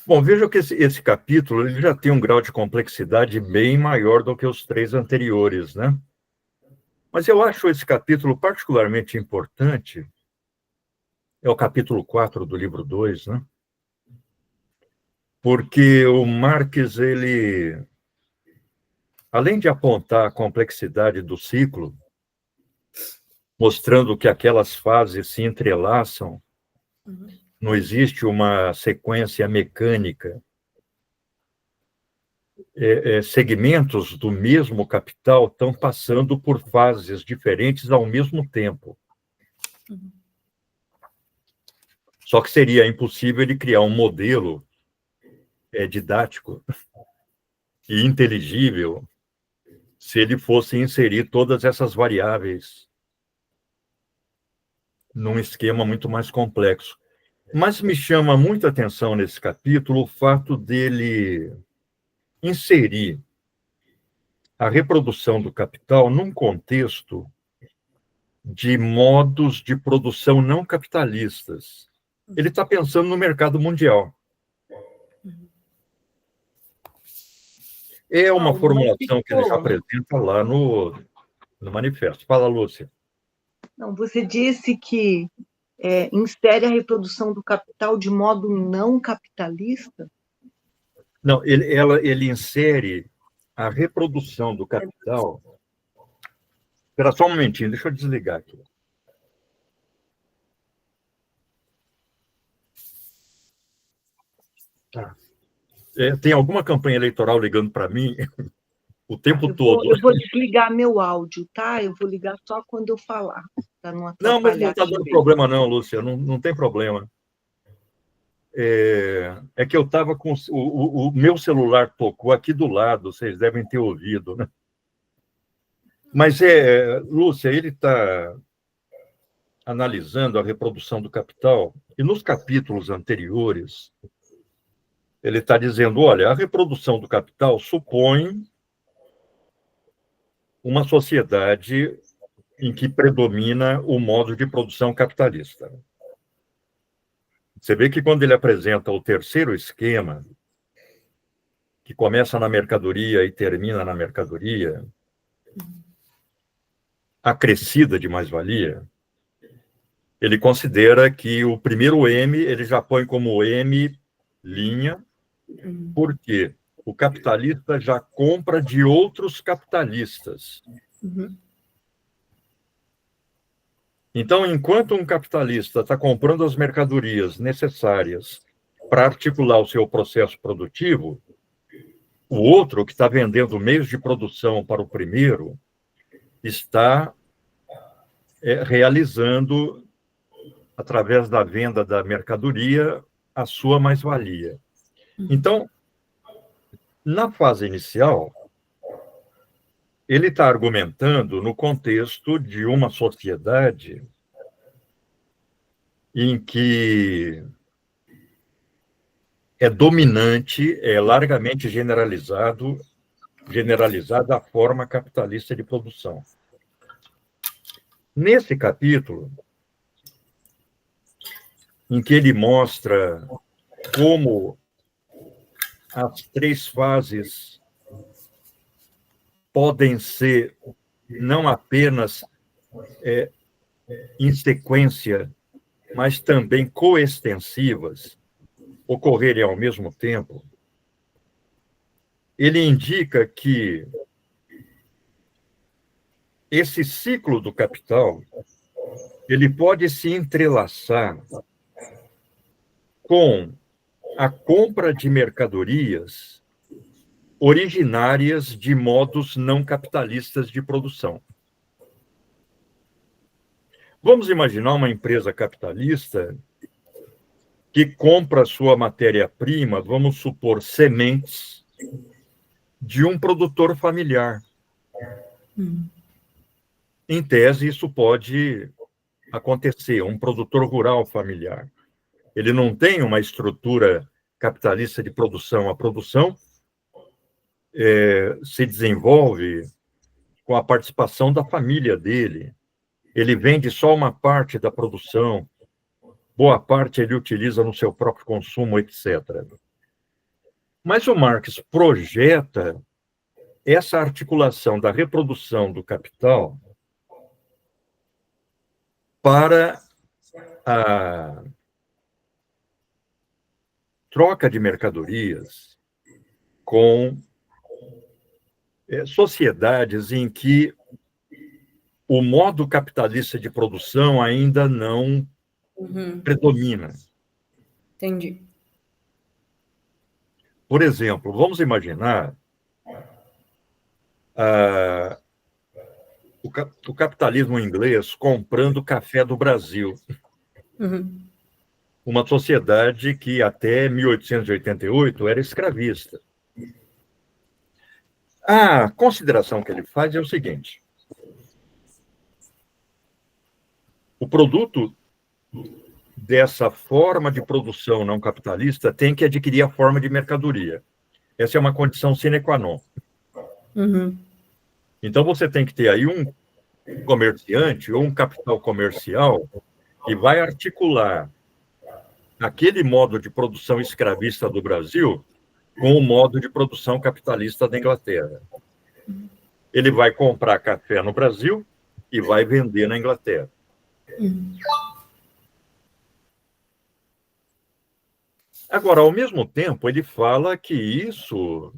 Bom, veja que esse capítulo ele já tem um grau de complexidade bem maior do que os 3 anteriores, né? Mas eu acho esse capítulo particularmente importante, é o capítulo 4 do livro 2, né? Porque o Marx, ele, além de apontar a complexidade do ciclo, mostrando que aquelas fases se entrelaçam, não existe uma sequência mecânica, segmentos do mesmo capital estão passando por fases diferentes ao mesmo tempo. Só que seria impossível ele criar um modelo didático e inteligível se ele fosse inserir todas essas variáveis num esquema muito mais complexo. Mas me chama muita atenção nesse capítulo o fato dele inserir a reprodução do capital num contexto de modos de produção não capitalistas. Ele está pensando no mercado mundial. É uma formulação que ele já apresenta lá no manifesto. Fala, Lúcia. Não, você disse que insere a reprodução do capital de modo não capitalista? Não, ele insere a reprodução do capital. Espera só um momentinho, deixa eu desligar aqui. Tá. Tem alguma campanha eleitoral ligando para mim o tempo todo. Eu vou desligar meu áudio, tá? Eu vou ligar só quando eu falar, para não atrapalhar. Não, mas não está dando problema não, Lúcia, não tem problema. É que eu estava com... O meu celular tocou aqui do lado, vocês devem ter ouvido, né? Mas, Lúcia, ele está analisando a reprodução do capital, e nos capítulos anteriores, ele está dizendo, olha, a reprodução do capital supõe uma sociedade em que predomina o modo de produção capitalista. Você vê que quando ele apresenta o terceiro esquema, que começa na mercadoria e termina na mercadoria, acrescida de mais-valia, ele considera que o primeiro M ele já põe como M', porque o capitalista já compra de outros capitalistas. Então, enquanto um capitalista está comprando as mercadorias necessárias para articular o seu processo produtivo, o outro, que está vendendo meios de produção para o primeiro, está realizando, através da venda da mercadoria, a sua mais-valia. Então, na fase inicial, ele está argumentando no contexto de uma sociedade em que é dominante, é largamente generalizada a forma capitalista de produção. Nesse capítulo, em que ele mostra como as 3 fases podem ser não apenas em sequência, mas também coextensivas, ocorrerem ao mesmo tempo, ele indica que esse ciclo do capital ele pode se entrelaçar com a compra de mercadorias originárias de modos não capitalistas de produção. Vamos imaginar uma empresa capitalista que compra sua matéria-prima, vamos supor, sementes, de um produtor familiar. Em tese, isso pode acontecer, um produtor rural familiar. Ele não tem uma estrutura capitalista de produção. A produção se desenvolve com a participação da família dele. Ele vende só uma parte da produção, boa parte ele utiliza no seu próprio consumo, etc. Mas o Marx projeta essa articulação da reprodução do capital para a troca de mercadorias com sociedades em que o modo capitalista de produção ainda não predomina. Entendi. Por exemplo, vamos imaginar o capitalismo inglês comprando café do Brasil. Uma sociedade que até 1888 era escravista. A consideração que ele faz é o seguinte: o produto dessa forma de produção não capitalista tem que adquirir a forma de mercadoria. Essa é uma condição sine qua non. Então, você tem que ter aí um comerciante ou um capital comercial que vai articular aquele modo de produção escravista do Brasil com o modo de produção capitalista da Inglaterra. Ele vai comprar café no Brasil e vai vender na Inglaterra. Agora, ao mesmo tempo, ele fala que isso,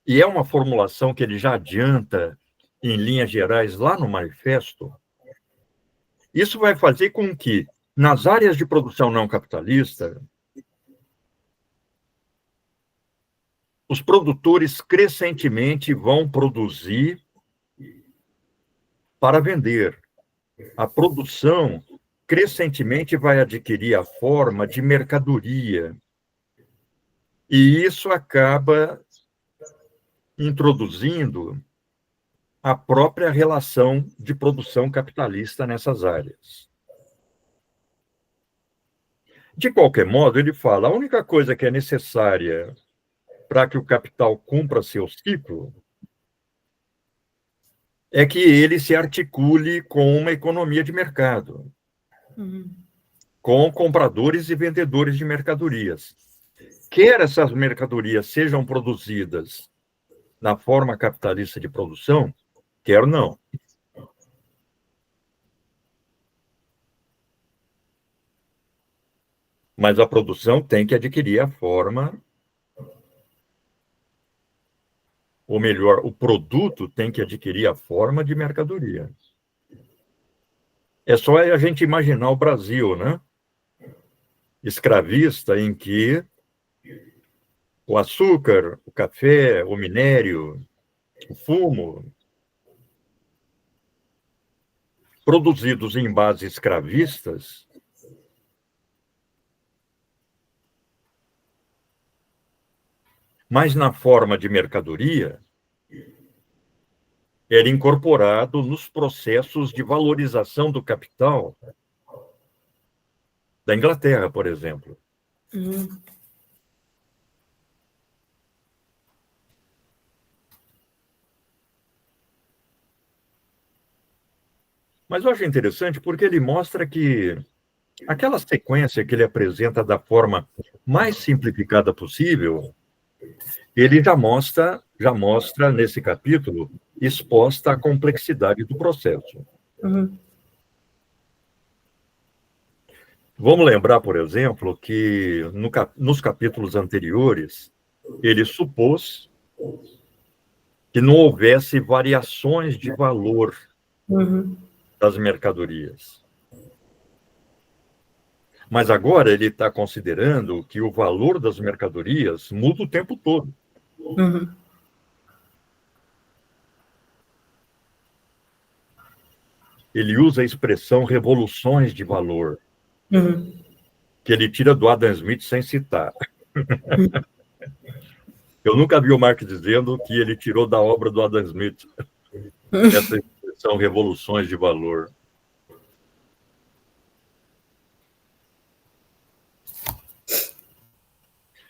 e é uma formulação que ele já adianta em linhas gerais lá no manifesto, isso vai fazer com que, nas áreas de produção não capitalista, os produtores crescentemente vão produzir para vender. A produção crescentemente vai adquirir a forma de mercadoria. E isso acaba introduzindo a própria relação de produção capitalista nessas áreas. De qualquer modo, ele fala, a única coisa que é necessária para que o capital cumpra seu ciclo é que ele se articule com uma economia de mercado, com compradores e vendedores de mercadorias. Quer essas mercadorias sejam produzidas na forma capitalista de produção, quer não. Mas a produção tem que adquirir a forma, ou melhor, o produto tem que adquirir a forma de mercadoria. É só a gente imaginar o Brasil, né? Escravista, em que o açúcar, o café, o minério, o fumo, produzidos em bases escravistas, mas na forma de mercadoria, era incorporado nos processos de valorização do capital da Inglaterra, por exemplo. Mas eu acho interessante porque ele mostra que aquela sequência que ele apresenta da forma mais simplificada possível, ele já mostra nesse capítulo exposta a complexidade do processo. Vamos lembrar, por exemplo, que nos capítulos anteriores, ele supôs que não houvesse variações de valor das mercadorias. Mas agora ele está considerando que o valor das mercadorias muda o tempo todo. Ele usa a expressão revoluções de valor, que ele tira do Adam Smith sem citar. Eu nunca vi o Marx dizendo que ele tirou da obra do Adam Smith essa expressão revoluções de valor.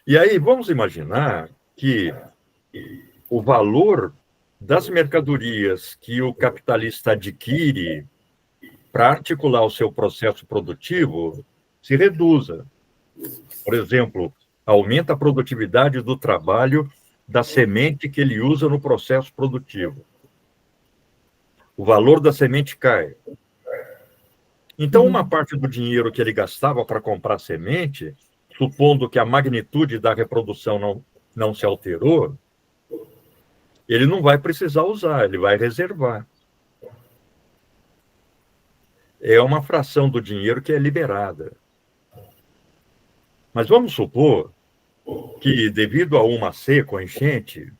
E aí, vamos imaginar que o valor das mercadorias que o capitalista adquire para articular o seu processo produtivo se reduza. Por exemplo, Aumenta a produtividade do trabalho da semente que ele usa no processo produtivo. O valor da semente cai. Então, uma parte do dinheiro que ele gastava para comprar semente, supondo que a magnitude da reprodução não se alterou, ele não vai precisar usar, ele vai reservar. É uma fração do dinheiro que é liberada. Mas vamos supor que, devido a uma seca ou enchente,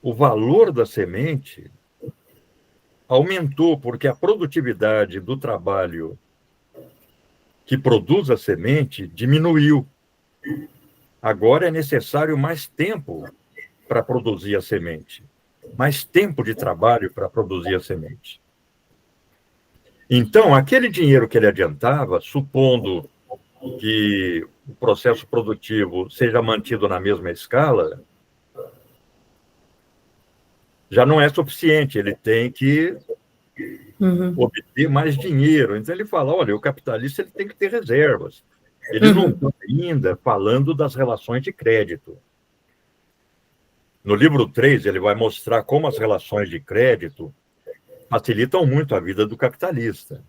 o valor da semente aumentou, porque a produtividade do trabalho que produz a semente diminuiu. Agora é necessário mais tempo para produzir a semente, mais tempo de trabalho para produzir a semente. Então, aquele dinheiro que ele adiantava, supondo que o processo produtivo seja mantido na mesma escala, já não é suficiente, ele tem que obter mais dinheiro. Então, ele fala, olha, o capitalista ele tem que ter reservas. Ele não está ainda falando das relações de crédito. No livro 3, ele vai mostrar como as relações de crédito facilitam muito a vida do capitalista.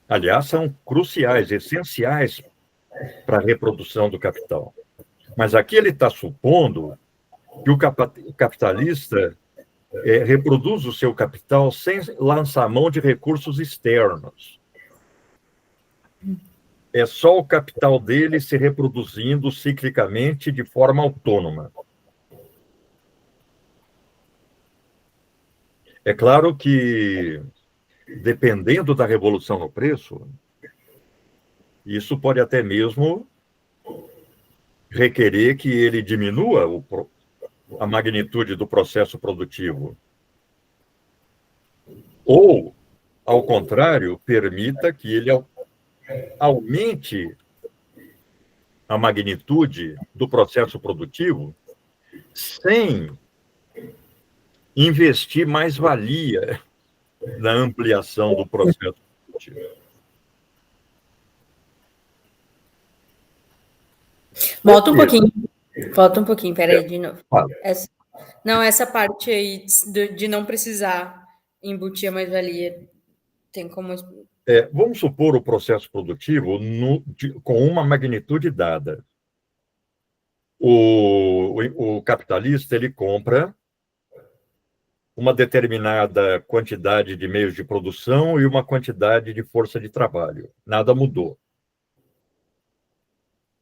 Aliás, são cruciais, essenciais para a reprodução do capital. Mas aqui ele está supondo que o capitalista reproduz o seu capital sem lançar mão de recursos externos. É só o capital dele se reproduzindo ciclicamente de forma autônoma. É claro que, dependendo da revolução no preço, isso pode até mesmo requerer que ele diminua a magnitude do processo produtivo. Ou, ao contrário, permita que ele aumente a magnitude do processo produtivo sem investir mais-valia na ampliação do processo produtivo. Volta um pouquinho, peraí, de novo. Fala. Essa parte aí de não precisar embutir a mais-valia, tem como... Vamos supor o processo produtivo com uma magnitude dada. O capitalista ele compra uma determinada quantidade de meios de produção e uma quantidade de força de trabalho. Nada mudou.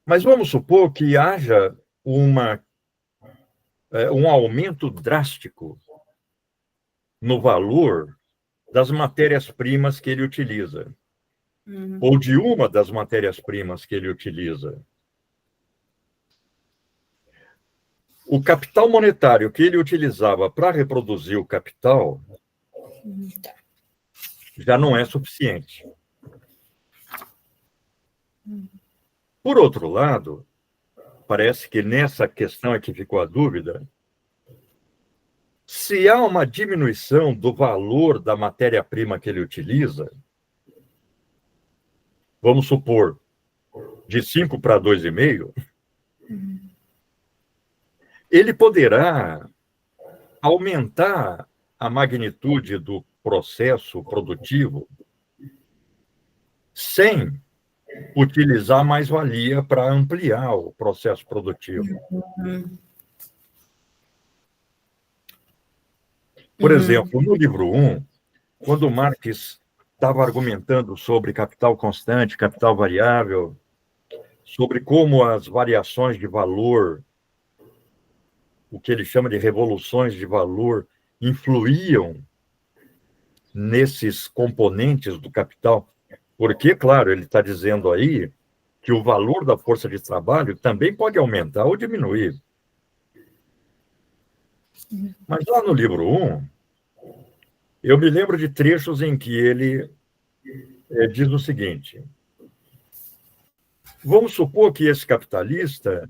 Mas vamos supor que haja um aumento drástico no valor das matérias-primas que ele utiliza, ou de uma das matérias-primas que ele utiliza. O capital monetário que ele utilizava para reproduzir o capital já não é suficiente. Por outro lado, parece que nessa questão é que ficou a dúvida, se há uma diminuição do valor da matéria-prima que ele utiliza, vamos supor, de 5 para 2,5, ele poderá aumentar a magnitude do processo produtivo sem utilizar mais-valia para ampliar o processo produtivo. Por exemplo, no livro 1, quando Marx estava argumentando sobre capital constante, capital variável, sobre como as variações de valor, o que ele chama de revoluções de valor, influíam nesses componentes do capital, porque, claro, ele está dizendo aí que o valor da força de trabalho também pode aumentar ou diminuir. Mas lá no livro 1, eu me lembro de trechos em que ele diz o seguinte: vamos supor que esse capitalista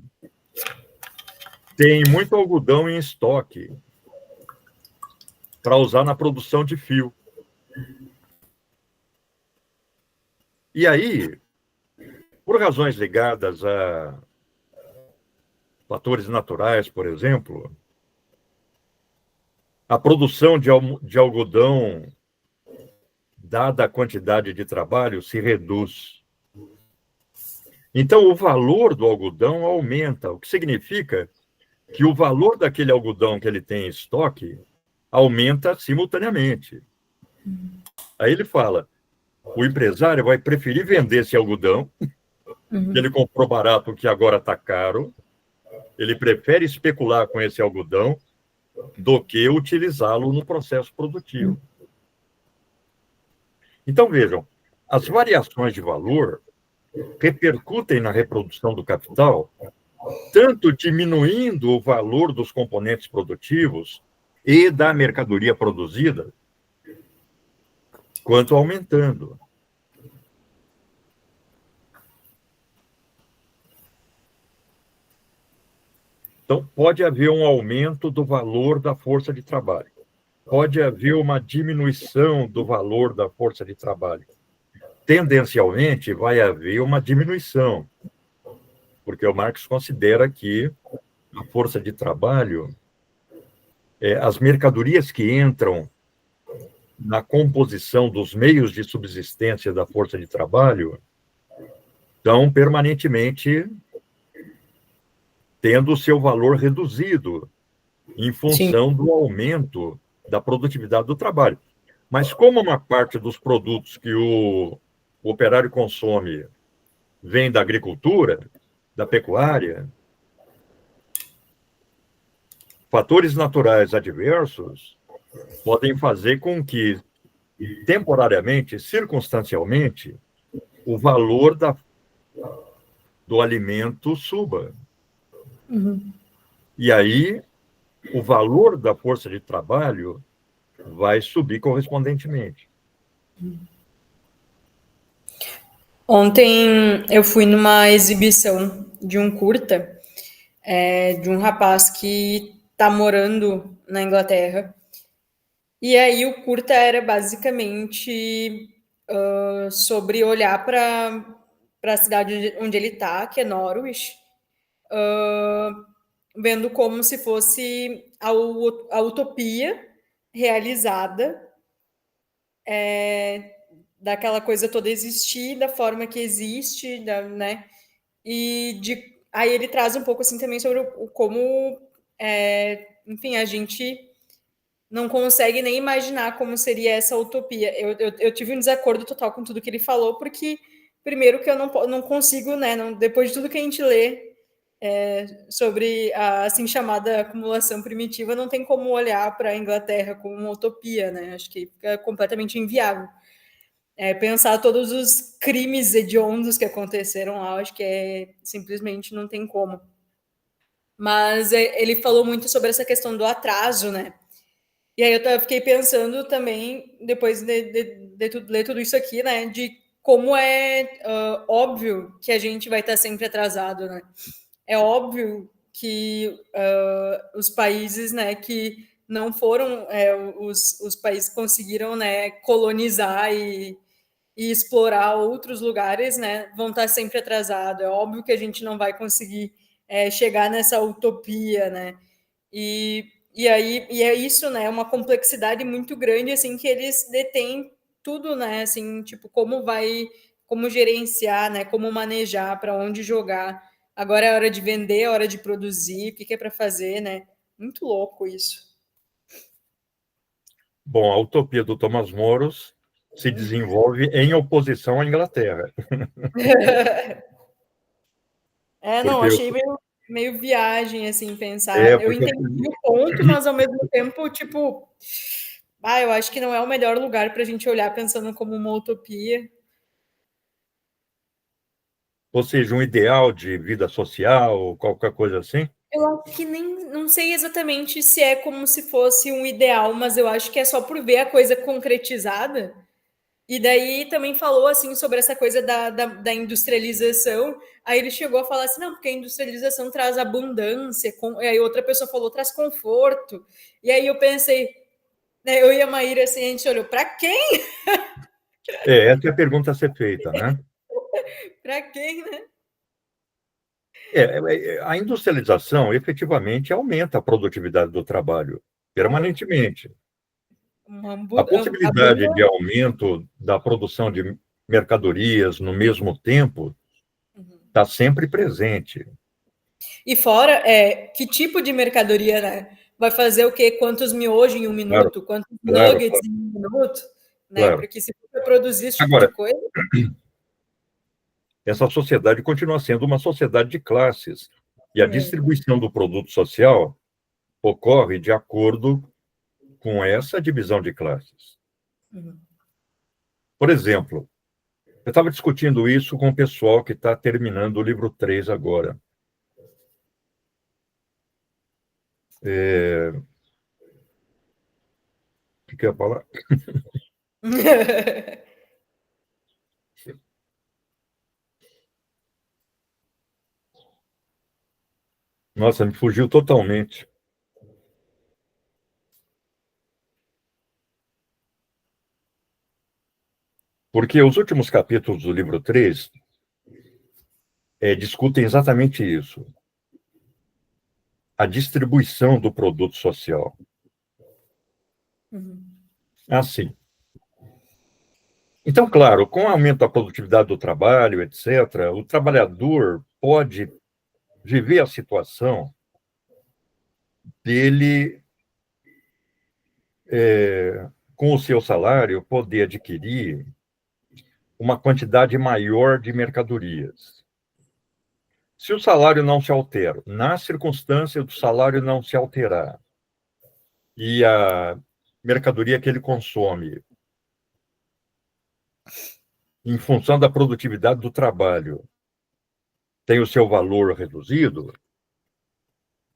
tem muito algodão em estoque para usar na produção de fio. E aí, por razões ligadas a fatores naturais, por exemplo, a produção de algodão, dada a quantidade de trabalho, se reduz. Então, o valor do algodão aumenta, o que significa que o valor daquele algodão que ele tem em estoque aumenta simultaneamente. Aí ele fala, o empresário vai preferir vender esse algodão, que ele comprou barato, que agora está caro, ele prefere especular com esse algodão do que utilizá-lo no processo produtivo. Então, vejam, as variações de valor repercutem na reprodução do capital, tanto diminuindo o valor dos componentes produtivos e da mercadoria produzida, quanto aumentando. Então, pode haver um aumento do valor da força de trabalho. Pode haver uma diminuição do valor da força de trabalho. Tendencialmente, vai haver uma diminuição, porque o Marx considera que a força de trabalho, as mercadorias que entram na composição dos meios de subsistência da força de trabalho estão permanentemente tendo o seu valor reduzido em função do aumento da produtividade do trabalho. Mas como uma parte dos produtos que o operário consome vem da agricultura, da pecuária, fatores naturais adversos podem fazer com que, temporariamente, circunstancialmente, o valor do alimento suba. E aí, o valor da força de trabalho vai subir correspondentemente. Ontem eu fui numa exibição de um curta, de um rapaz que está morando na Inglaterra. E aí o curta era basicamente sobre olhar para a cidade onde ele está, que é Norwich, vendo como se fosse a utopia realizada, daquela coisa toda existir, da forma que existe, né? E aí ele traz um pouco assim também sobre como, enfim, a gente não consegue nem imaginar como seria essa utopia. Eu tive um desacordo total com tudo que ele falou, porque, primeiro, que eu não consigo, né? Depois de tudo que a gente lê sobre a assim chamada acumulação primitiva, não tem como olhar para a Inglaterra como uma utopia, né? Acho que fica completamente inviável. Pensar todos os crimes hediondos que aconteceram lá, acho que simplesmente não tem como. Mas ele falou muito sobre essa questão do atraso, né? E aí eu fiquei pensando também, depois de ler tudo isso aqui, né, de como é óbvio que a gente vai estar sempre atrasado, né? É óbvio que os países, né, que não foram os países que conseguiram, né, colonizar e explorar outros lugares, né, vão estar sempre atrasados. É óbvio que a gente não vai conseguir chegar nessa utopia, né? E é isso, né? Uma complexidade muito grande, assim, que eles detêm tudo, né? Assim, tipo, como gerenciar, né? Como manejar, para onde jogar. Agora é hora de vender, é hora de produzir, o que é para fazer, né? Muito louco isso. Bom, a utopia do Thomas More se desenvolve em oposição à Inglaterra. Não, achei meio viagem, assim, pensar. Eu Porque... entendi o ponto, mas ao mesmo tempo, tipo, eu acho que não é o melhor lugar para a gente olhar pensando como uma utopia. Ou seja, um ideal de vida social, qualquer coisa assim? Eu acho que não sei exatamente se é como se fosse um ideal, mas eu acho que é só por ver a coisa concretizada. E daí também falou assim sobre essa coisa da industrialização. Aí ele chegou a falar assim, não, porque a industrialização traz abundância, e aí outra pessoa falou, traz conforto. E aí eu pensei, né, eu e a Maíra, assim, a gente olhou, para quem? Essa é a pergunta a ser feita, né? Para quem, né? A industrialização efetivamente aumenta a produtividade do trabalho permanentemente. A possibilidade de aumento da produção de mercadorias no mesmo tempo está sempre presente. E fora, que tipo de mercadoria, né? Vai fazer o quê? Quantos miojos em um minuto? Quantos nuggets em um minuto? Né? Claro. Porque se você produzir esse tipo Agora, de coisa... Essa sociedade continua sendo uma sociedade de classes. E a distribuição do produto social ocorre de acordo com essa divisão de classes. Por exemplo, eu estava discutindo isso com o pessoal que está terminando o livro 3 agora. O que eu ia falar? Nossa, me fugiu totalmente. Porque os últimos capítulos do livro 3 discutem exatamente isso. A distribuição do produto social. Assim. Então, claro, com o aumento da produtividade do trabalho, etc., o trabalhador pode viver a situação dele, com o seu salário, poder adquirir uma quantidade maior de mercadorias. Se o salário não se altera, na circunstância do salário não se alterar, e a mercadoria que ele consome, em função da produtividade do trabalho, tem o seu valor reduzido,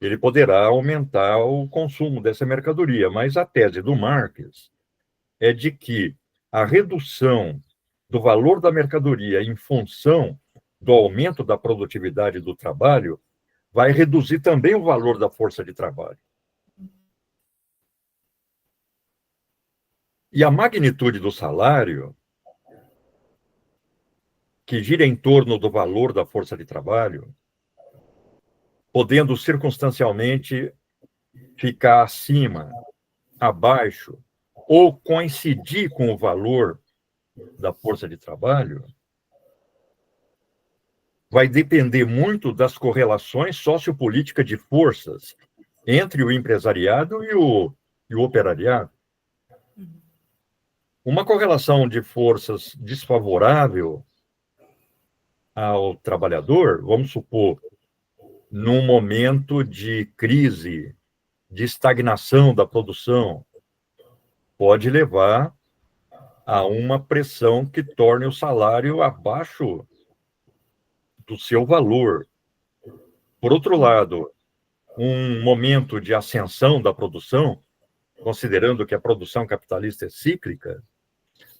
ele poderá aumentar o consumo dessa mercadoria. Mas a tese do Marx é de que a redução do valor da mercadoria em função do aumento da produtividade do trabalho vai reduzir também o valor da força de trabalho. E a magnitude do salário, que gira em torno do valor da força de trabalho, podendo circunstancialmente ficar acima, abaixo, ou coincidir com o valor da força de trabalho, vai depender muito das correlações sociopolíticas de forças entre o empresariado e o operariado. Uma correlação de forças desfavorável ao trabalhador, vamos supor, num momento de crise, de estagnação da produção, pode levar a uma pressão que torne o salário abaixo do seu valor. Por outro lado, um momento de ascensão da produção, considerando que a produção capitalista é cíclica,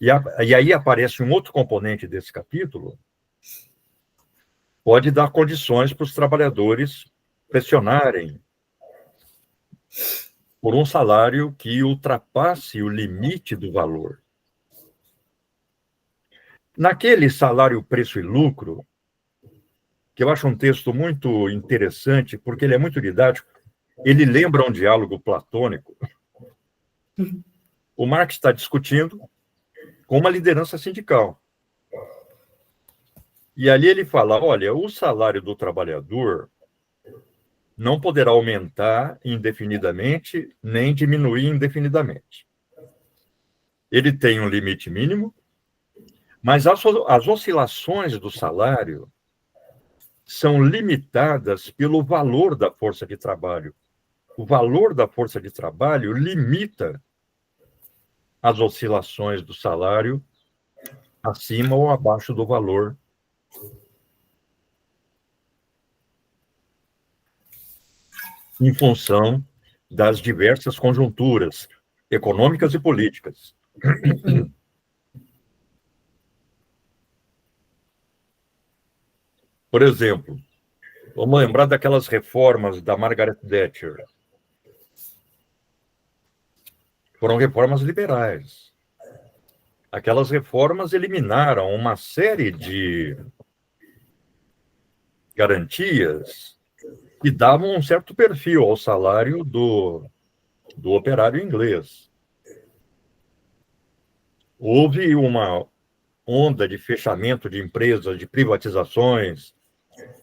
e aí aparece um outro componente desse capítulo, pode dar condições para os trabalhadores pressionarem por um salário que ultrapasse o limite do valor. Naquele Salário, Preço e Lucro, que eu acho um texto muito interessante, porque ele é muito didático, ele lembra um diálogo platônico. O Marx está discutindo com uma liderança sindical. E ali ele fala, olha, o salário do trabalhador não poderá aumentar indefinidamente, nem diminuir indefinidamente. Ele tem um limite mínimo, mas as oscilações do salário são limitadas pelo valor da força de trabalho. O valor da força de trabalho limita as oscilações do salário acima ou abaixo do valor em função das diversas conjunturas econômicas e políticas. Por exemplo, vamos lembrar daquelas reformas da Margaret Thatcher. Foram reformas liberais. aquelas reformas eliminaram uma série de garantias que davam um certo perfil ao salário do operário inglês. Houve uma onda de fechamento de empresas, de privatizações,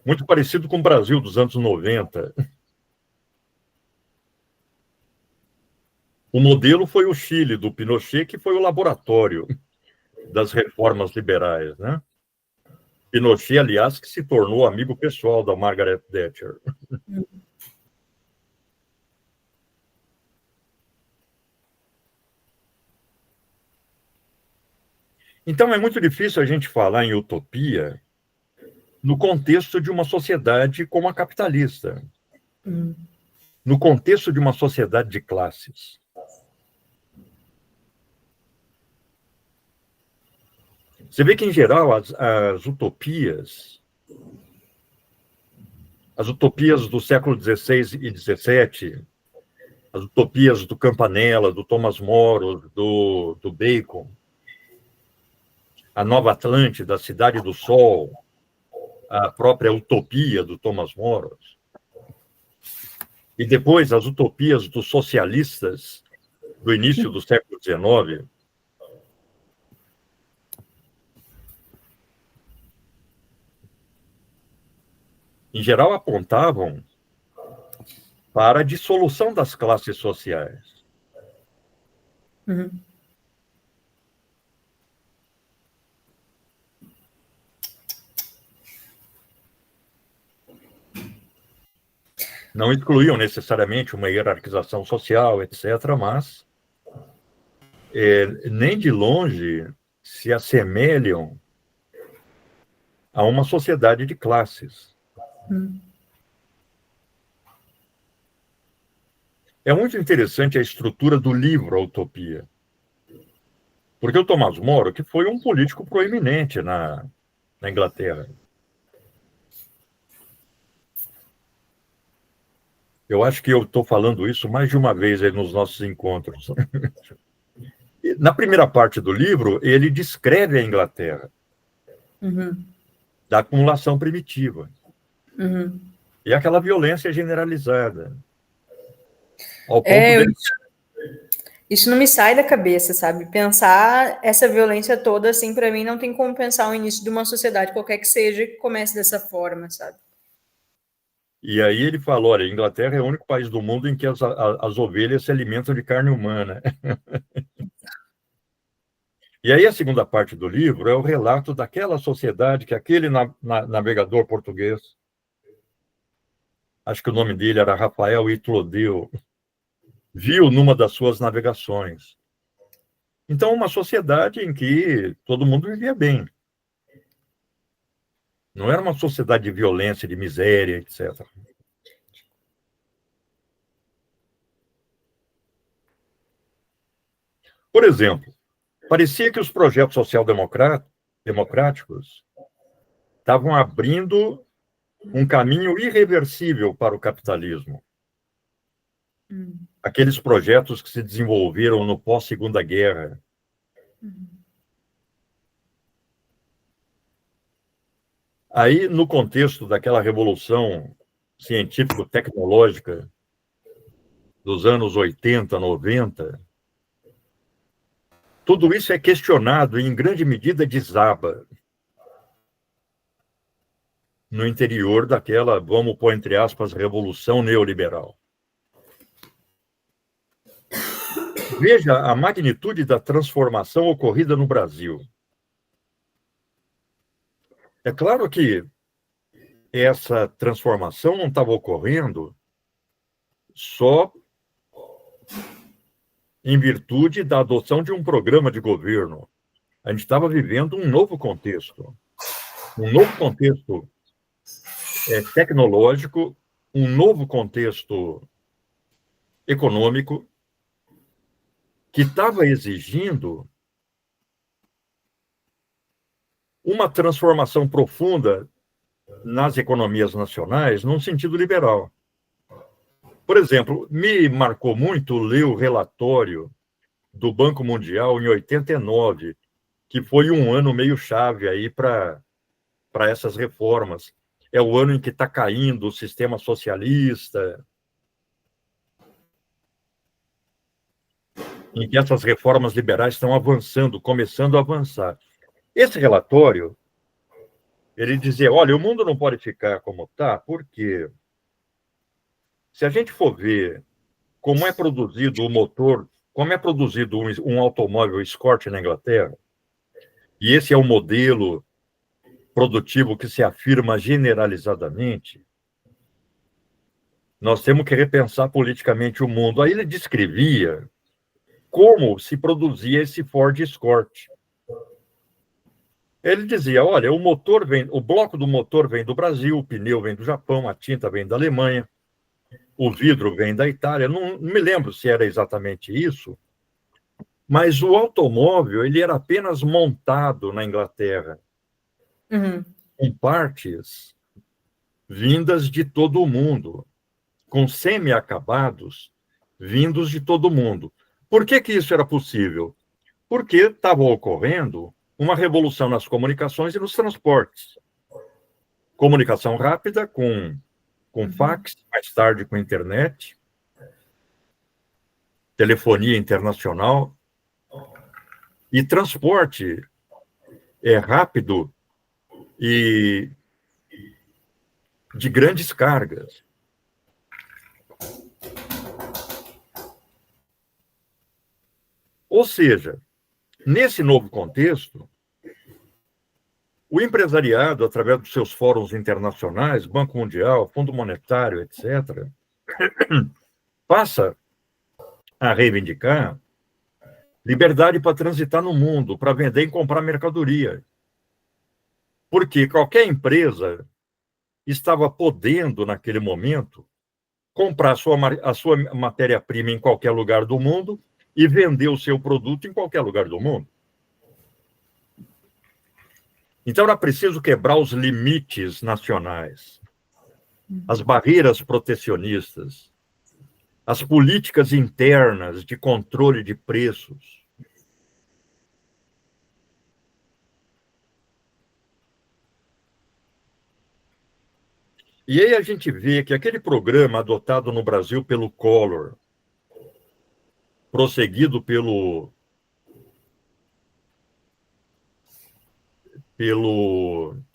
muito parecido com o Brasil dos anos 90. O modelo foi o Chile, do Pinochet, que foi o laboratório das reformas liberais, né? Pinochet, aliás, que se tornou amigo pessoal da Margaret Thatcher. Então, é muito difícil a gente falar em utopia no contexto de uma sociedade como a capitalista, no contexto de uma sociedade de classes. Você vê que, em geral, as utopias do século XVI e XVII, as utopias do Campanella, do Thomas More, do Bacon, a Nova Atlântida, a Cidade do Sol, a própria utopia do Thomas More, e depois as utopias dos socialistas do início do século XIX, em geral apontavam para a dissolução das classes sociais. Não excluíam necessariamente uma hierarquização social, etc., mas nem de longe se assemelham a uma sociedade de classes. É muito interessante a estrutura do livro A Utopia, porque o Thomas More, que foi um político proeminente na Inglaterra, eu acho que eu estou falando isso mais de uma vez aí nos nossos encontros. Na primeira parte do livro, ele descreve a Inglaterra da acumulação primitiva e aquela violência generalizada. Ao ponto dele... Isso não me sai da cabeça, sabe? Pensar essa violência toda, assim, para mim, não tem como pensar o início de uma sociedade, qualquer que seja, que comece dessa forma, sabe? E aí ele falou, olha, a Inglaterra é o único país do mundo em que as ovelhas se alimentam de carne humana. E aí a segunda parte do livro é o relato daquela sociedade que aquele navegador português, acho que o nome dele era Rafael Itlodeu, viu numa das suas navegações. Então, uma sociedade em que todo mundo vivia bem. Não era uma sociedade de violência, de miséria, etc. Por exemplo, parecia que os projetos social-democráticos estavam abrindo um caminho irreversível para o capitalismo. Aqueles projetos que se desenvolveram no pós-Segunda Guerra. Aí, no contexto daquela revolução científico-tecnológica dos anos 80, 90, tudo isso é questionado e, em grande medida, desaba no interior daquela, vamos pôr entre aspas, revolução neoliberal. Veja a magnitude da transformação ocorrida no Brasil. É claro que essa transformação não estava ocorrendo só em virtude da adoção de um programa de governo. A gente estava vivendo um novo contexto tecnológico, um novo contexto econômico que estava exigindo uma transformação profunda nas economias nacionais num sentido liberal. Por exemplo, me marcou muito ler o relatório do Banco Mundial em 89 que foi um ano meio chave aí para essas reformas. É o ano em que está caindo o sistema socialista, em que essas reformas liberais estão avançando, começando a avançar. Esse relatório, ele dizia, olha, o mundo não pode ficar como está, porque se a gente for ver como é produzido o motor, como é produzido um automóvel Escort na Inglaterra, e esse é o modelo produtivo que se afirma generalizadamente, nós temos que repensar politicamente o mundo. Aí ele descrevia como se produzia esse Ford Escort. Ele dizia, olha, o bloco do motor vem do Brasil, o pneu vem do Japão, a tinta vem da Alemanha, o vidro vem da Itália. Não me lembro se era exatamente isso, mas o automóvel ele era apenas montado na Inglaterra, com partes vindas de todo o mundo, com semi-acabados vindos de todo o mundo. Por que isso era possível? Porque estava ocorrendo uma revolução nas comunicações e nos transportes. Comunicação rápida com fax, mais tarde com internet, telefonia internacional, e transporte rápido e de grandes cargas. Ou seja, nesse novo contexto, o empresariado, através dos seus fóruns internacionais, Banco Mundial, Fundo Monetário, etc., passa a reivindicar liberdade para transitar no mundo, para vender e comprar mercadoria. Porque qualquer empresa estava podendo, naquele momento, comprar a sua matéria-prima em qualquer lugar do mundo e vender o seu produto em qualquer lugar do mundo. Então, era preciso quebrar os limites nacionais, as barreiras protecionistas, as políticas internas de controle de preços. E aí a gente vê que aquele programa adotado no Brasil pelo Collor, prosseguido pelo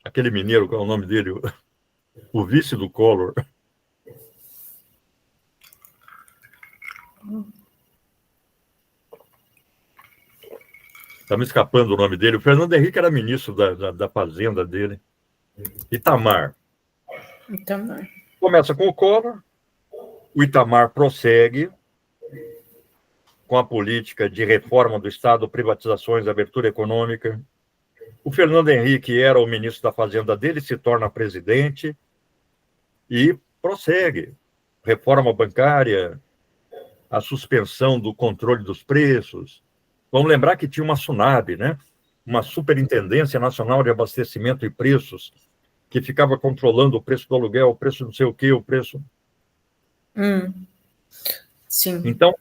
aquele mineiro, qual é o nome dele? O vice do Collor. Está me escapando o nome dele. O Fernando Henrique era ministro da fazenda dele. Itamar. Começa com o Collor, o Itamar prossegue com a política de reforma do Estado, privatizações, abertura econômica. O Fernando Henrique era o ministro da fazenda dele, se torna presidente e prossegue. Reforma bancária, a suspensão do controle dos preços. Vamos lembrar que tinha uma SUNAB, né? Uma Superintendência Nacional de Abastecimento e Preços, que ficava controlando o preço do aluguel, o preço não sei o quê, o preço... Sim. Então,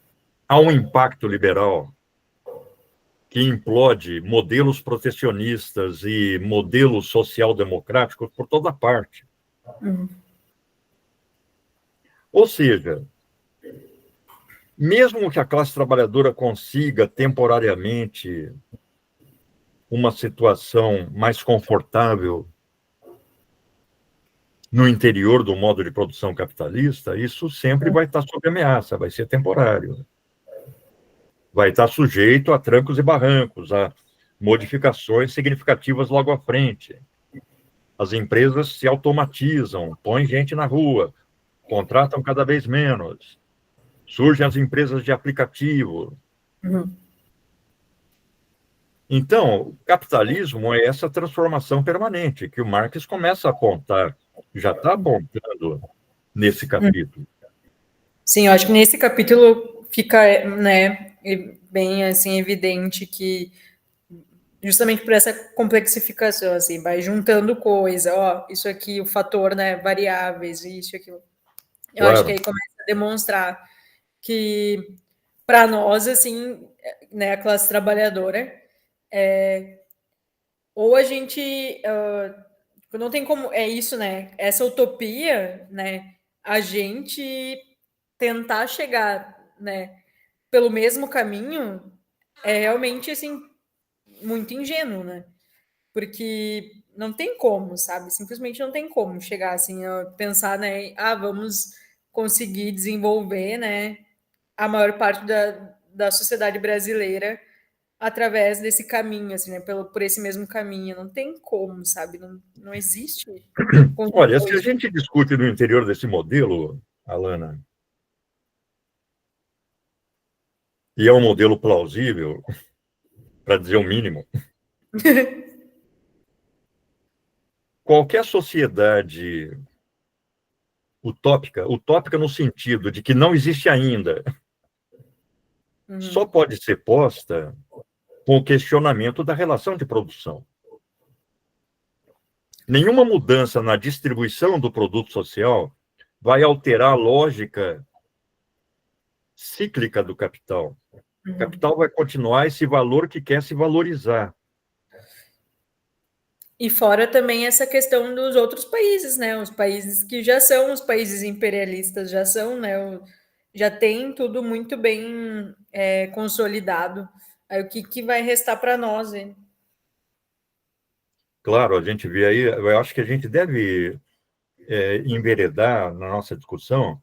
há um impacto liberal que implode modelos protecionistas e modelos social-democráticos por toda parte. Ou seja, mesmo que a classe trabalhadora consiga temporariamente uma situação mais confortável no interior do modo de produção capitalista, isso sempre vai estar sob ameaça, vai ser temporário. Vai estar sujeito a trancos e barrancos, a modificações significativas logo à frente. As empresas se automatizam, põem gente na rua, contratam cada vez menos. Surgem as empresas de aplicativo. Então, o capitalismo é essa transformação permanente que o Marx começa a apontar, já está apontando nesse capítulo. Sim, eu acho que nesse capítulo fica, né, bem assim evidente que justamente por essa complexificação, assim, vai juntando coisa, ó, isso aqui, o fator, né, variáveis, isso e aquilo. Eu acho que aí começa a demonstrar que, para nós, assim, né, a classe trabalhadora, ou a gente não tem como, é isso, né? Essa utopia, né? A gente tentar chegar, né, pelo mesmo caminho é realmente assim muito ingênuo, né? Porque não tem como, sabe? Simplesmente não tem como chegar assim a pensar, né? Vamos conseguir desenvolver, né? A maior parte da sociedade brasileira através desse caminho, assim, né? Por esse mesmo caminho. Não tem como, sabe? Não existe. Olha, se a gente discute no interior desse modelo, Alana, e é um modelo plausível, para dizer o mínimo, qualquer sociedade utópica no sentido de que não existe ainda, só pode ser posta com o questionamento da relação de produção. Nenhuma mudança na distribuição do produto social vai alterar a lógica cíclica do capital. O capital vai continuar esse valor que quer se valorizar. E fora também essa questão dos outros países, né? Os países que já são os países imperialistas, já são, né? Já tem tudo muito bem consolidado. Aí o que vai restar para nós, hein? Claro, a gente vê aí, eu acho que a gente deve enveredar na nossa discussão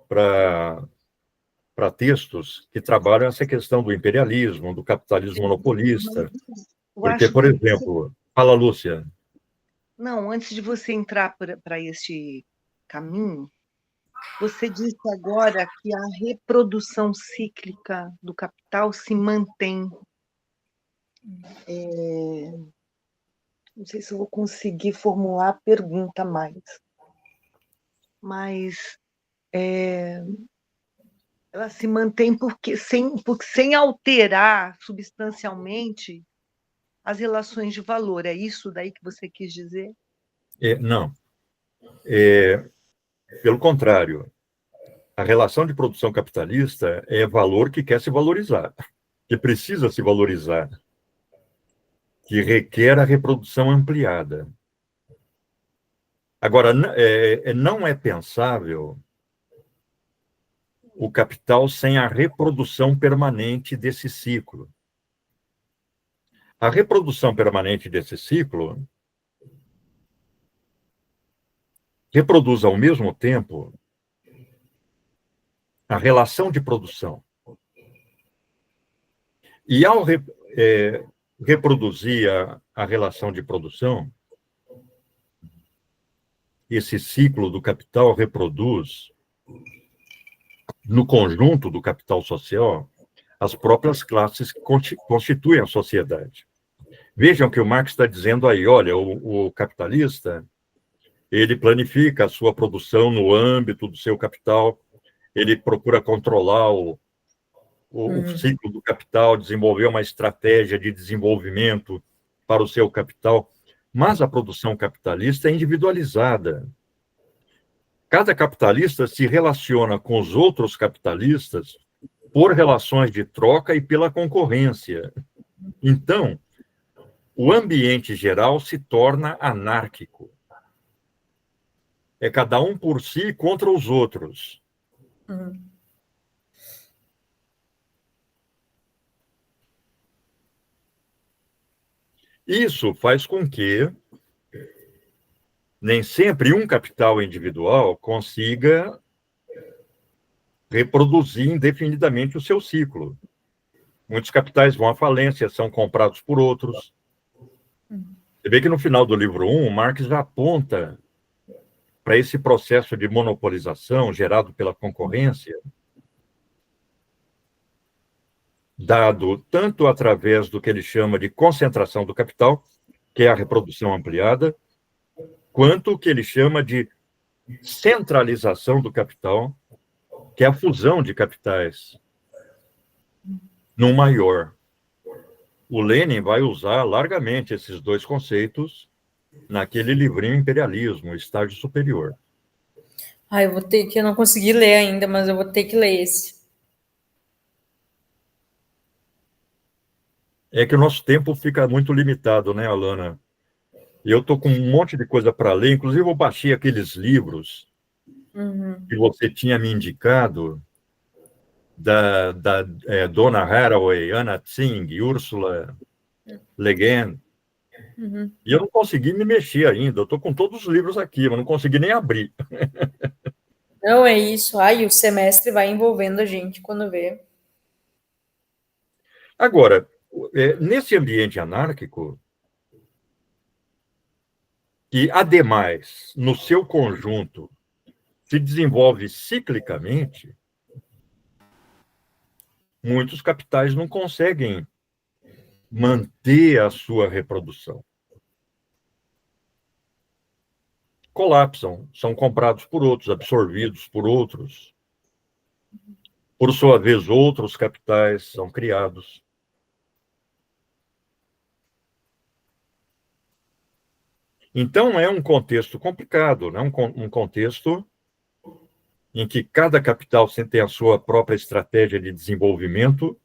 para textos que trabalham essa questão do imperialismo, do capitalismo monopolista. Porque, por exemplo, fala, Lúcia. Não, antes de você entrar para este caminho, você disse agora que a reprodução cíclica do capital se mantém. Não sei se eu vou conseguir formular a pergunta mais, mas ela se mantém porque sem alterar substancialmente as relações de valor. É isso daí que você quis dizer? Não. Pelo contrário, a relação de produção capitalista é valor que quer se valorizar, que precisa se valorizar, que requer a reprodução ampliada. Agora, não é pensável o capital sem a reprodução permanente desse ciclo. A reprodução permanente desse ciclo reproduz ao mesmo tempo a relação de produção. E ao reproduzir a relação de produção, esse ciclo do capital reproduz, no conjunto do capital social, as próprias classes que constituem a sociedade. Vejam que o Marx está dizendo aí, olha, o capitalista, ele planifica a sua produção no âmbito do seu capital, ele procura controlar o ciclo do capital, desenvolver uma estratégia de desenvolvimento para o seu capital, mas a produção capitalista é individualizada. Cada capitalista se relaciona com os outros capitalistas por relações de troca e pela concorrência. Então, o ambiente geral se torna anárquico. É cada um por si contra os outros. Isso faz com que nem sempre um capital individual consiga reproduzir indefinidamente o seu ciclo. Muitos capitais vão à falência, são comprados por outros. Você vê que no final do livro 1, o Marx já aponta para esse processo de monopolização gerado pela concorrência, dado tanto através do que ele chama de concentração do capital, que é a reprodução ampliada, quanto o que ele chama de centralização do capital, que é a fusão de capitais num maior. O Lenin vai usar largamente esses dois conceitos naquele livrinho Imperialismo, Estágio Superior. Eu não consegui ler ainda, mas eu vou ter que ler esse. É que o nosso tempo fica muito limitado, né, Alana? E eu estou com um monte de coisa para ler, inclusive eu baixei aqueles livros que você tinha me indicado, da Donna Haraway, Anna Tsing, Ursula Le Guin, e eu não consegui me mexer ainda. Eu estou com todos os livros aqui, mas não consegui nem abrir. Não, é isso. Ai, o semestre vai envolvendo a gente quando vê. Agora, nesse ambiente anárquico, que, ademais, no seu conjunto, se desenvolve ciclicamente, muitos capitais não conseguem manter a sua reprodução. Colapsam, são comprados por outros, absorvidos por outros. Por sua vez, outros capitais são criados. Então, é um contexto complicado, né? Um contexto em que cada capital tem a sua própria estratégia de desenvolvimento,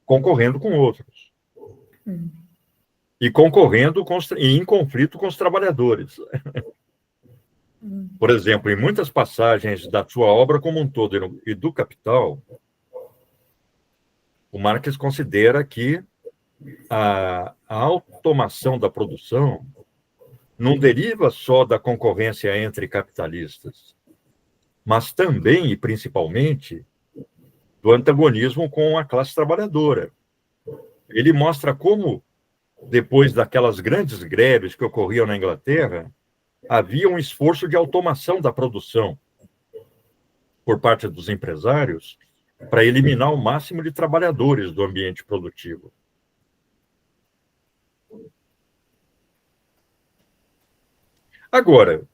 concorrendo com outros. E concorrendo e em conflito com os trabalhadores. Por exemplo, em muitas passagens da sua obra como um todo e do Capital, o Marx considera que a automação da produção não deriva só da concorrência entre capitalistas, mas também e principalmente do antagonismo com a classe trabalhadora. Ele mostra como, depois daquelas grandes greves que ocorriam na Inglaterra, havia um esforço de automação da produção por parte dos empresários para eliminar o máximo de trabalhadores do ambiente produtivo. Agora,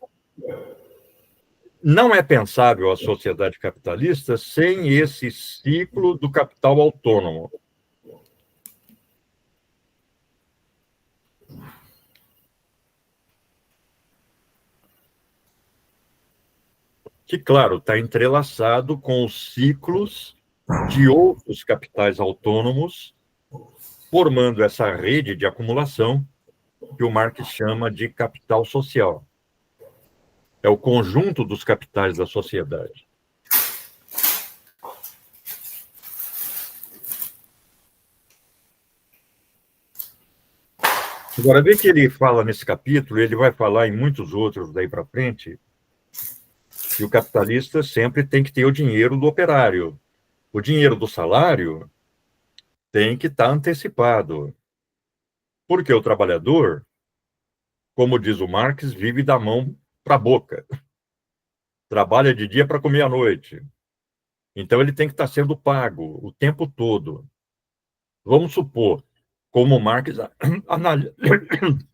não é pensável a sociedade capitalista sem esse ciclo do capital autônomo. Que, claro, está entrelaçado com os ciclos de outros capitais autônomos, formando essa rede de acumulação que o Marx chama de capital social. É o conjunto dos capitais da sociedade. Agora, vê que ele fala nesse capítulo, ele vai falar em muitos outros daí para frente, que o capitalista sempre tem que ter o dinheiro do operário. O dinheiro do salário tem que estar antecipado. Porque o trabalhador, como diz o Marx, vive da mão para a boca. Trabalha de dia para comer à noite. Então, ele tem que estar sendo pago o tempo todo. Vamos supor, como o Marx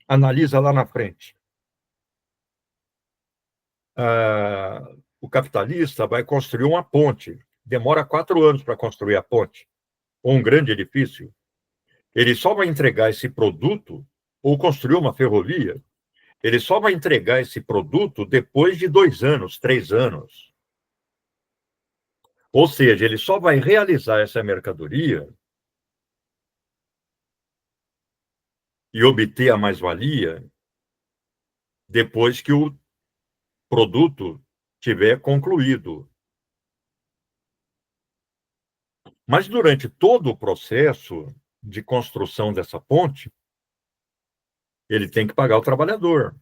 analisa lá na frente. O capitalista vai construir uma ponte. Demora 4 anos para construir a ponte. Ou um grande edifício. Ele só vai entregar esse produto, ou construir uma ferrovia, ele só vai entregar esse produto depois de 2 anos, 3 anos. Ou seja, ele só vai realizar essa mercadoria e obter a mais-valia depois que o produto tiver concluído. Mas durante todo o processo de construção dessa ponte, ele tem que pagar o trabalhador.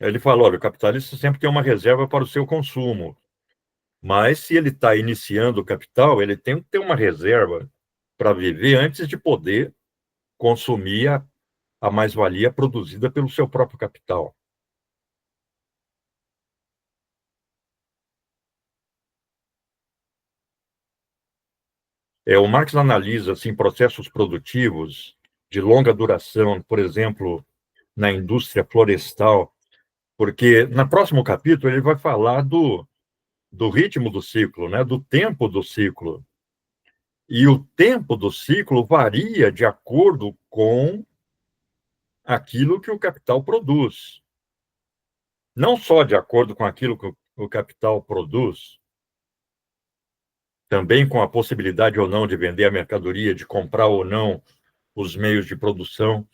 Ele fala, olha, o capitalista sempre tem uma reserva para o seu consumo, mas se ele está iniciando o capital, ele tem que ter uma reserva para viver antes de poder consumir a mais-valia produzida pelo seu próprio capital. O Marx analisa assim, processos produtivos de longa duração, por exemplo, na indústria florestal, porque no próximo capítulo ele vai falar do ritmo do ciclo, né, do tempo do ciclo. E o tempo do ciclo varia de acordo com aquilo que o capital produz. Não só de acordo com aquilo o capital produz, também com a possibilidade ou não de vender a mercadoria, de comprar ou não os meios de produção.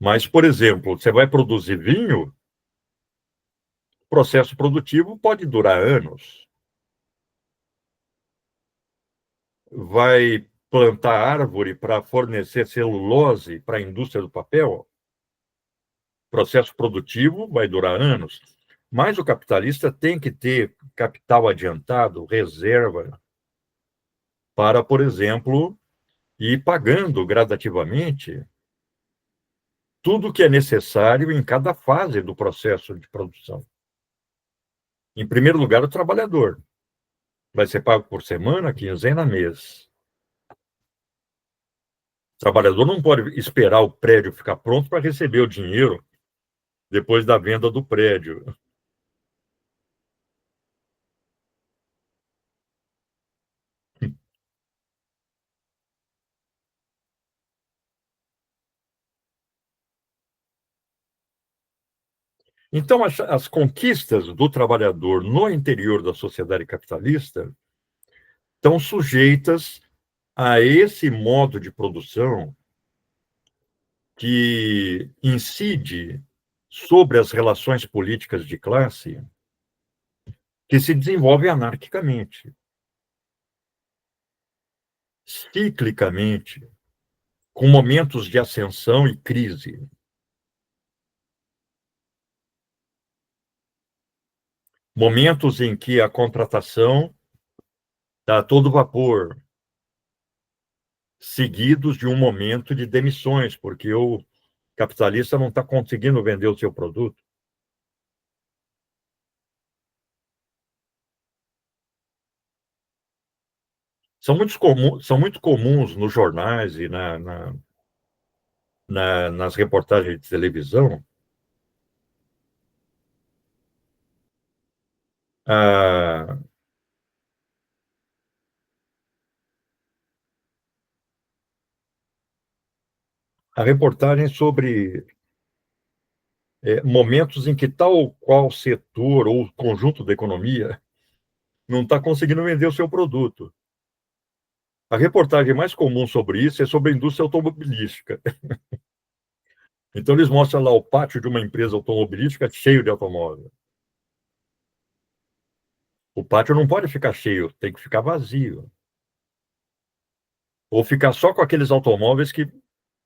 Mas, por exemplo, você vai produzir vinho, o processo produtivo pode durar anos. Vai plantar árvore para fornecer celulose para a indústria do papel, o processo produtivo vai durar anos. Mas o capitalista tem que ter capital adiantado, reserva, para, por exemplo, ir pagando gradativamente tudo que é necessário em cada fase do processo de produção. Em primeiro lugar, o trabalhador. Vai ser pago por semana, quinzena, mês. O trabalhador não pode esperar o prédio ficar pronto para receber o dinheiro depois da venda do prédio. Então, as conquistas do trabalhador no interior da sociedade capitalista estão sujeitas a esse modo de produção que incide sobre as relações políticas de classe, que se desenvolve anarquicamente, ciclicamente, com momentos de ascensão e crise. Momentos em que a contratação está a todo vapor, seguidos de um momento de demissões, porque o capitalista não está conseguindo vender o seu produto. São muito comuns nos jornais e nas reportagens de televisão a reportagem sobre momentos em que tal ou qual setor ou conjunto da economia não está conseguindo vender o seu produto. A reportagem mais comum sobre isso é sobre a indústria automobilística. Então, eles mostram lá o pátio de uma empresa automobilística cheio de automóvel. O pátio não pode ficar cheio, tem que ficar vazio. Ou ficar só com aqueles automóveis que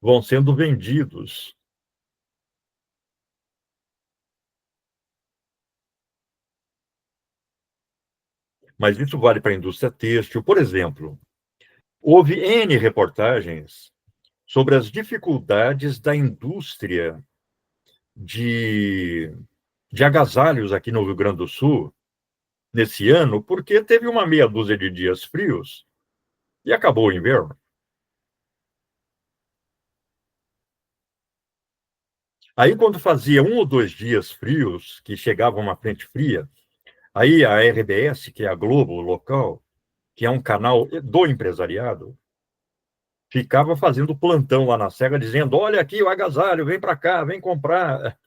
vão sendo vendidos. Mas isso vale para a indústria têxtil. Por exemplo, houve N reportagens sobre as dificuldades da indústria de agasalhos aqui no Rio Grande do Sul, nesse ano, porque teve uma meia dúzia de dias frios e acabou o inverno. Aí, quando fazia 1 ou 2 dias frios, que chegava uma frente fria, aí a RBS, que é a Globo local, que é um canal do empresariado, ficava fazendo plantão lá na Serra, dizendo: olha aqui o agasalho, vem para cá, vem comprar.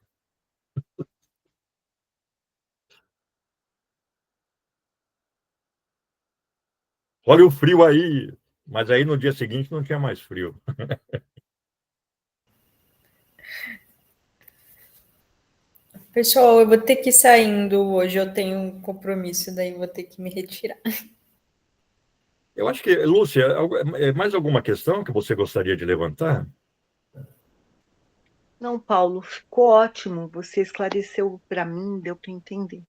Olha o frio aí. Mas aí no dia seguinte não tinha mais frio. Pessoal, eu vou ter que ir saindo hoje, eu tenho um compromisso, daí vou ter que me retirar. Eu acho que, Lúcia, mais alguma questão que você gostaria de levantar? Não, Paulo, ficou ótimo. Você esclareceu para mim, deu para entender.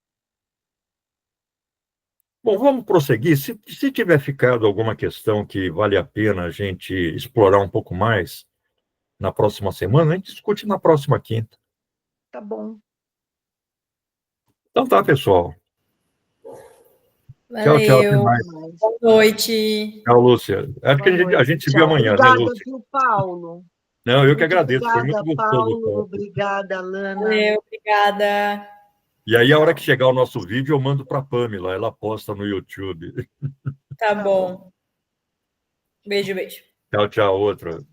Bom, vamos prosseguir. Se tiver ficado alguma questão que vale a pena a gente explorar um pouco mais na próxima semana, a gente discute na próxima quinta. Tá bom. Então tá, pessoal. Valeu. Tchau, até mais. Boa noite. Tchau, Lúcia. Acho que a gente se vê amanhã, obrigada, né, Lúcia? Viu, Paulo? Não, eu muito que agradeço. Obrigada, Foi muito gostoso. Paulo. Obrigada, Lana. Valeu, obrigada. E aí, a hora que chegar o nosso vídeo, eu mando para a Pamela. Ela posta no YouTube. Tá bom. Beijo, beijo. Tchau, outro.